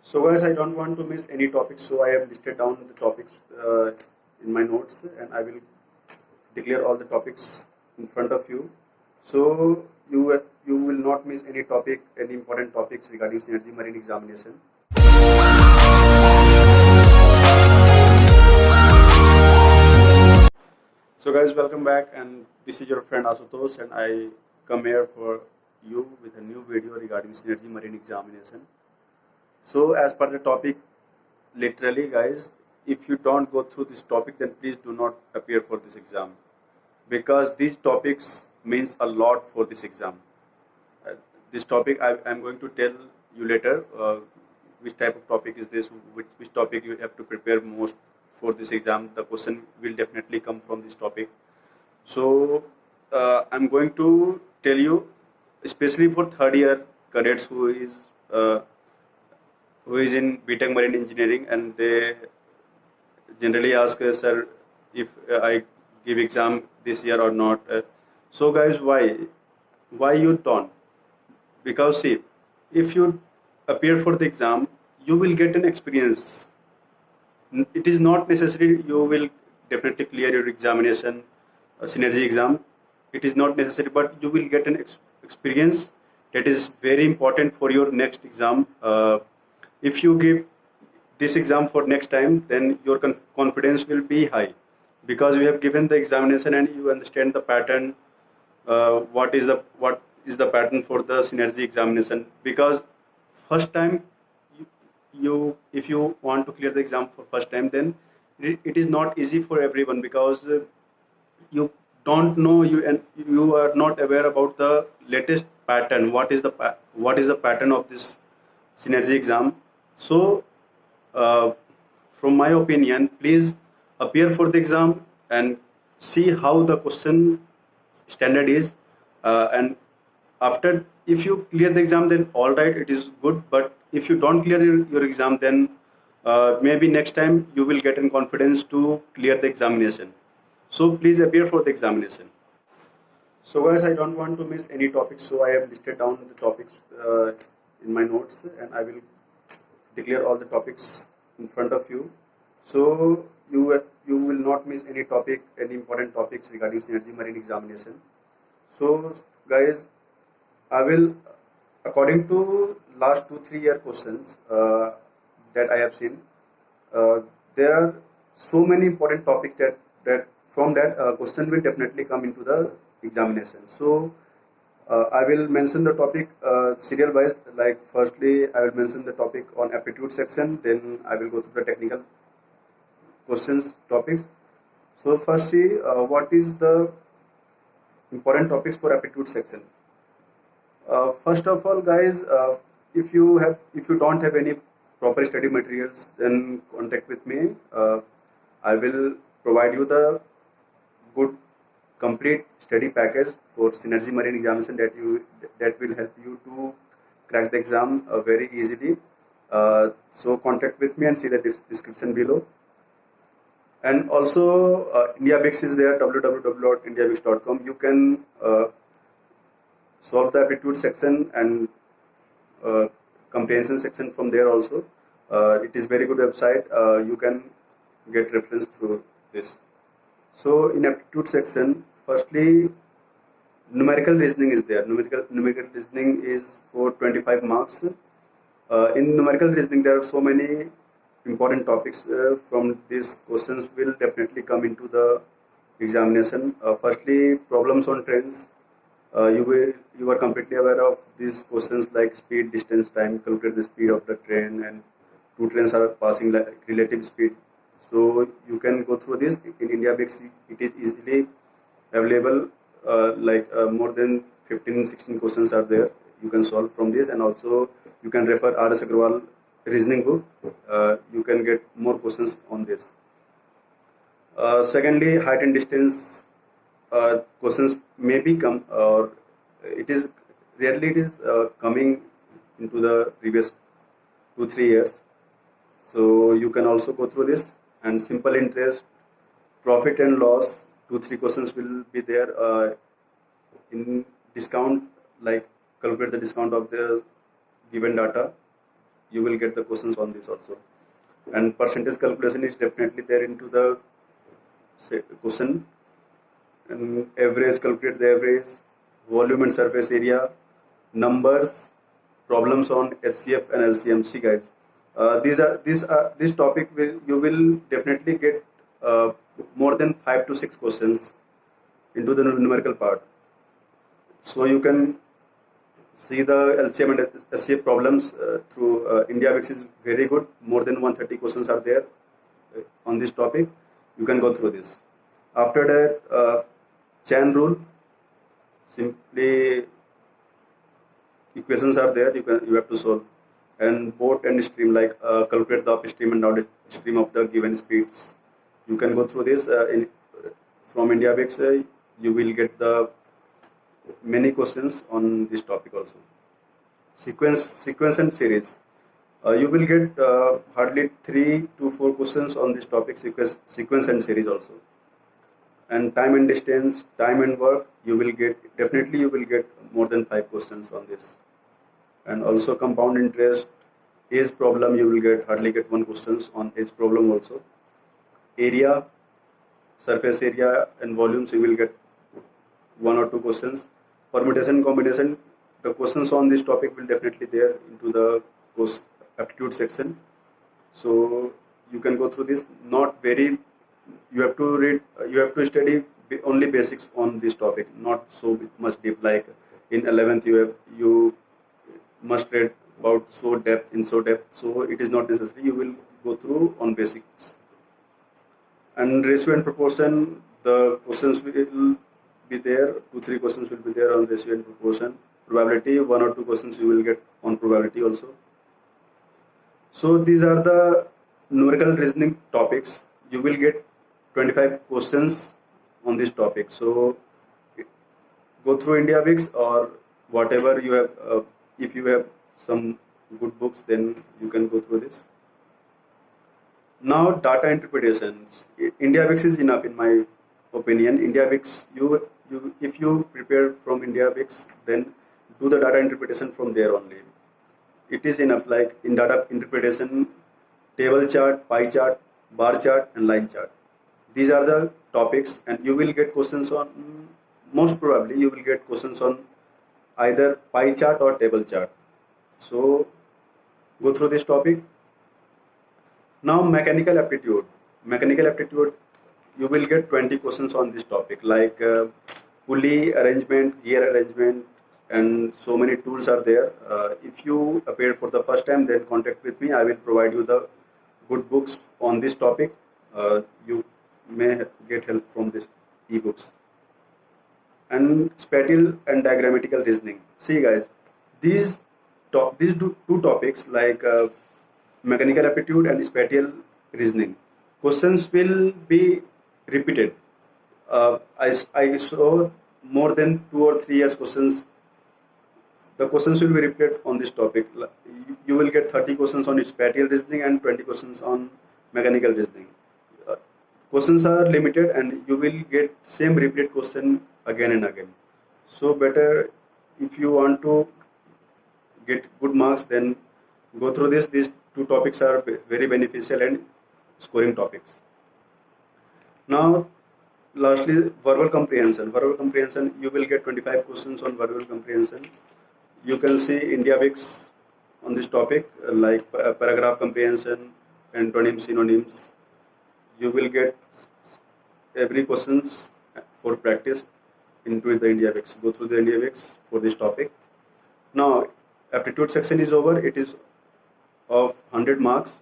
So guys, I don't want to miss any topics, so I have listed down the topics in my notes, and I will declare all the topics in front of you. So you will not miss any topic, any important topics regarding Synergy Marine examination. So guys, welcome back, and this is your friend Asutosh, and I come here for you with a new video regarding Synergy Marine examination. So as per the topic, literally guys, if you don't go through this topic, then please do not appear for this exam, because these topics means a lot for this exam. Uh, this topic I'm going to tell you later which type of topic is this, which topic you have to prepare most for this exam. The question will definitely come from this topic. So I'm going to tell you, especially for third year cadets who is in BTech Marine Engineering, and they generally ask us, sir, if I give exam this year or not. So guys, why you don't? Because see, if you appear for the exam, you will get an experience. It is not necessary you will definitely clear your examination, synergy exam. It is not necessary, but you will get an experience that is very important for your next exam. If you give this exam for next time, then your confidence will be high, because you have given the examination and you understand the pattern. What is the pattern for the synergy examination? Because first time if you want to clear the exam for first time, then it is not easy for everyone, because you don't know, and you are not aware about the latest pattern. What is the pattern of this synergy exam? So from my opinion, please appear for the exam and see how the question standard is, and after, if you clear the exam, then all right, it is good. But if you don't clear your exam, then maybe next time you will get in confidence to clear the examination. So please appear for the examination. So guys, I don't want to miss any topics, so I have listed down the topics in my notes, and I will declare all the topics in front of you. So you will not miss any topic, any important topics regarding Synergy Marine examination. So guys, I will, according to last 2-3 year questions that I have seen, there are so many important topics that from that question will definitely come into the examination. So I will mention the topic serial wise. Like firstly, I will mention the topic on aptitude section. Then I will go through the technical questions topics. So first, see what is the important topics for aptitude section. First of all, guys, if you don't have any proper study materials, then contact with me. I will provide you the good complete study package for Synergy Marine examination that will help you to crack the exam very easily. So contact with me and see the description below. And also IndiaBix is there, www.indiabix.com. You can solve the aptitude section and comprehension section from there also. It is very good website. You can get reference through this. So in aptitude section, firstly, numerical reasoning is there. Numerical reasoning is for 25 marks. In numerical reasoning, there are so many important topics from these questions will definitely come into the examination. Firstly, problems on trains. You are completely aware of these questions like speed, distance, time, calculate the speed of the train, and two trains are passing like relative speed. So you can go through this in IndiaBix. It is easily available. More than 15-16 questions are there. You can solve from this, and also you can refer R.S. Agarwal reasoning book. You can get more questions on this. Secondly, height and distance questions may become, or it is rarely it is coming into the previous 2-3 years. So you can also go through this. And simple interest, profit and loss, 2-3 questions will be there. In discount, like calculate the discount of the given data. you will get the questions on this also. And percentage calculation is definitely there into the question. And average, calculate the average, volume and surface area, numbers, problems on HCF and LCM. See guys, this topic you will definitely get more than 5 to 6 questions into the numerical part. So you can see the LCM and HCF problems through IndiaVix is very good. More than 130 questions are there on this topic. You can go through this. After that, chain rule. Simply equations are there. You have to solve. And boat and stream, like calculate the upstream and downstream of the given speeds. You can go through this from IndiaVix. You will get the many questions on this topic also. Sequence and series. You will get hardly 3 to 4 questions on this topic, sequence and series also. And time and distance, time and work, you will get more than 5 questions on this. And also compound interest, age problem, you will hardly get 1 questions on age problem also. Area, surface area and volumes, you will get 1 or 2 questions. Permutation, combination, the questions on this topic will definitely there into the course aptitude section. So you can go through this. Not very, you have to read, you have to study only basics on this topic, not so much deep. Like in 11th, you must read about so depth. So it is not necessary. You will go through on basics. And ratio and proportion, the questions will be there. 2-3 questions will be there on ratio and proportion. Probability, 1 or 2 questions you will get on probability also. So these are the numerical reasoning topics. You will get 25 questions on this topic. So go through IndiaVix or whatever you have. If you have some good books, then you can go through this. Now data interpretations. IndiaVix is enough in my opinion. IndiaVix, if you prepare from IndiaVix, then do the data interpretation from there only. It is enough. Like in data interpretation, table chart, pie chart, bar chart and line chart. These are the topics, and you will get questions on, most probably you will get questions on either pie chart or table chart. So go through this topic. Now mechanical aptitude. Mechanical aptitude, you will get 20 questions on this topic, like pulley arrangement, gear arrangement, and so many tools are there. If you appear for the first time, then contact with me. I will provide you the good books on this topic. You may get help from this ebooks. And spatial and diagrammatical reasoning. See guys, these two topics, like mechanical aptitude and spatial reasoning, questions will be repeated. I saw more than 2 or 3 years questions. The questions will be repeated on this topic. You will get 30 questions on spatial reasoning and 20 questions on mechanical reasoning. Questions are limited, and you will get same repeated question again and again. So better, if you want to get good marks, then go through this. These 2 topics are very beneficial and scoring topics. Now lastly, verbal comprehension. Verbal comprehension, you will get 25 questions on verbal comprehension. You can see IndiaVix on this topic, like paragraph comprehension, antonyms, synonyms. You will get every questions for practice into the IndiaVix. Go through the IndiaVix for this topic. Now aptitude section is over. It is of 100 marks.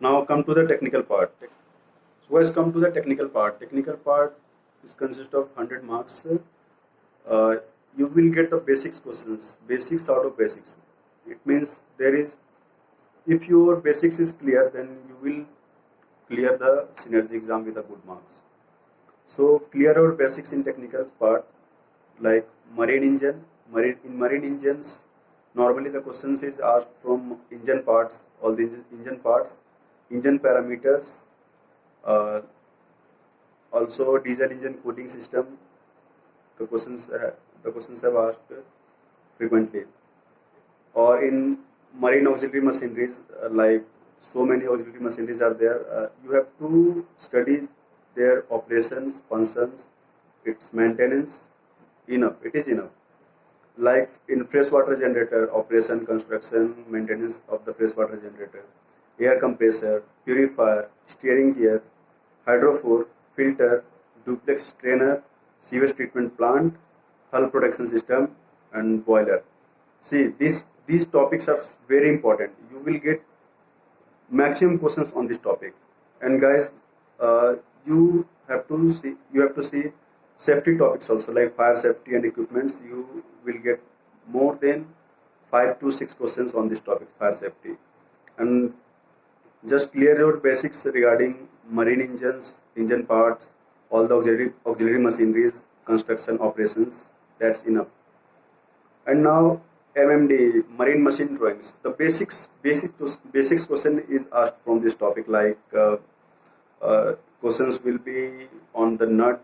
Now come to the technical part. So let's come to the technical part. Technical part is consist of 100 marks. You will get the basics questions, basics out of basics. It means if your basics is clear, then you will clear the synergy exam with the good marks. So clear our basics in technical part, like marine engine. In marine engines, normally the questions is asked from engine parts, all the engine parts, engine parameters, also diesel engine cooling system. The questions have asked frequently. Or in marine auxiliary machineries, like so many auxiliary machineries are there. You have to study their operations, functions, its maintenance. Enough. It is enough. Like in freshwater generator, operation, construction, maintenance of the freshwater generator, air compressor, purifier, steering gear, hydrophore, filter, duplex strainer, sewage treatment plant, hull protection system, and boiler. See, these topics are very important. You will get maximum questions on this topic. And guys, uh, you have to see safety topics also, like fire safety and equipments. You will get more than 5 to 6 questions on this topic, fire safety. And just clear your basics regarding marine engines, engine parts, all the auxiliary machineries, construction operations. That's enough. And now MMD, marine machine drawings. The basics question is asked from this topic. Like questions will be on the nut,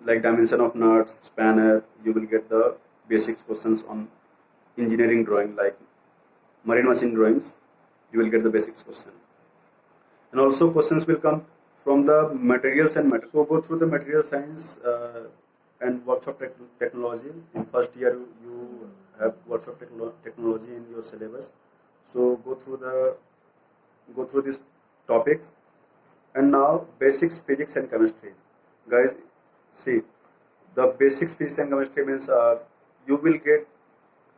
like dimension of nuts, spanner. You will get the basics questions on engineering drawing, like marine machine drawings. You will get the basics question. And also questions will come from the materials and matter. So go through the material science and workshop technology. In first year you have workshop technology in your syllabus. So go through these topics. And now basics physics and chemistry. Guys, see, the basics physics and chemistry means you will get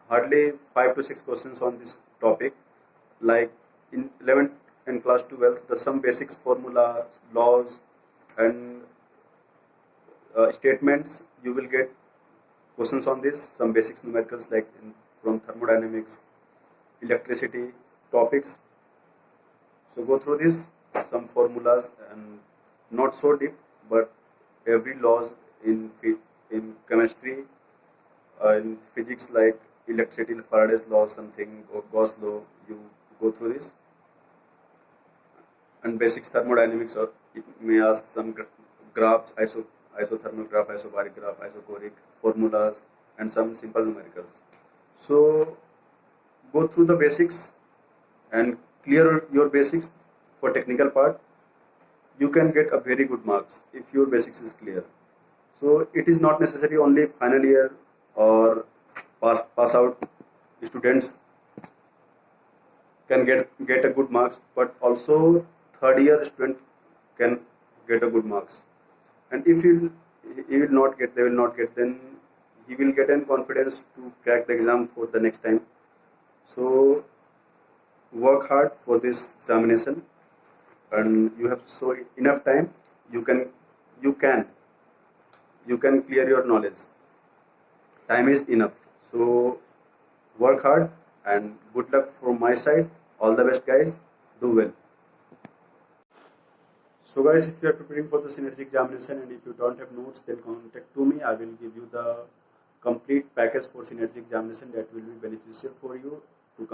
hardly 5 to 6 questions on this topic. Like in 11th and class 12th, the some basics formulas, laws, and statements. You will get questions on this. Some basics numericals, like from thermodynamics, electricity topics. So go through this, some formulas, and not so deep, but every laws in chemistry, in physics, like electricity, Faraday's law, something, or Gauss law. You go through this. And basics thermodynamics, or it may ask some graphs, isothermal graph, isobaric graph, isochoric formulas, and some simple numericals. So go through the basics and clear your basics. For technical part, you can get a very good marks if your basics is clear. So it is not necessary only final year or pass out students can get a good marks, but also third year student can get a good marks. And if he will not get, they will not get, then he will get an confidence to crack the exam for the next time. So work hard for this examination, and you have so enough time. You can clear your knowledge. Time is enough. So work hard, and good luck from my side. All the best, guys. Do well. So guys, if you are preparing for the synergy examination and if you don't have notes, then contact to me. I will give you the complete package for synergy examination that will be beneficial for you to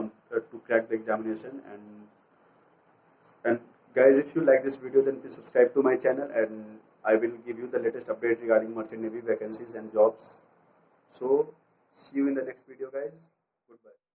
crack the examination. And guys, if you like this video, then please subscribe to my channel, and I will give you the latest update regarding merchant navy vacancies and jobs. So see you in the next video, guys. Goodbye.